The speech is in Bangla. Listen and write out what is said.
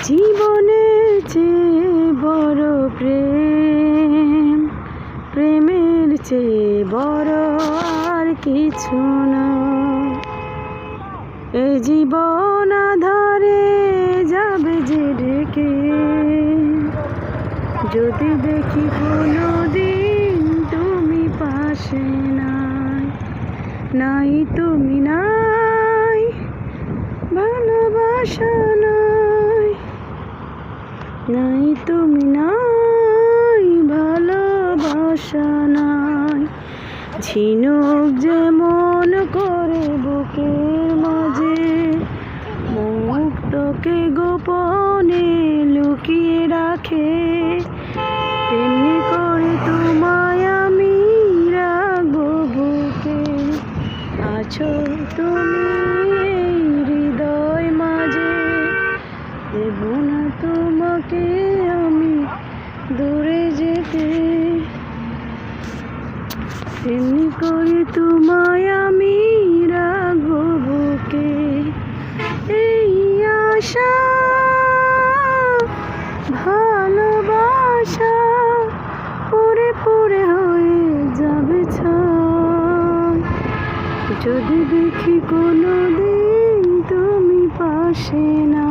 জীবনের চেয়ে বড় প্রেম, প্রেমের চেয়ে বড় আর কিছু না। এ জীবন আধারে যাবে যে ঢেকে, যদি দেখি কোনো দিন তুমি পাশে নাই, নাই তুমি নাই, ভালোবাসা নাই, নাই তুমি নাই, ভালোবাসা নাই। ঝিনুক যেমন করে বুকের মাঝে মুক্তকে গোপনে লুকিয়ে রাখে, তেমনি করে তোমায় আমি রাখবো বুকে। আছো তুমি এই হৃদয় মাঝে, দেব না তোমাকে আমি দূরে যেতে, তেমনি করে তোমায় আমি রাখবো বুকে। এই আশা ভালোবাসা পড়ে পড়ে হয়ে যাবে ছাই, যদি দেখি কোনো দিন তুমি পাশে না।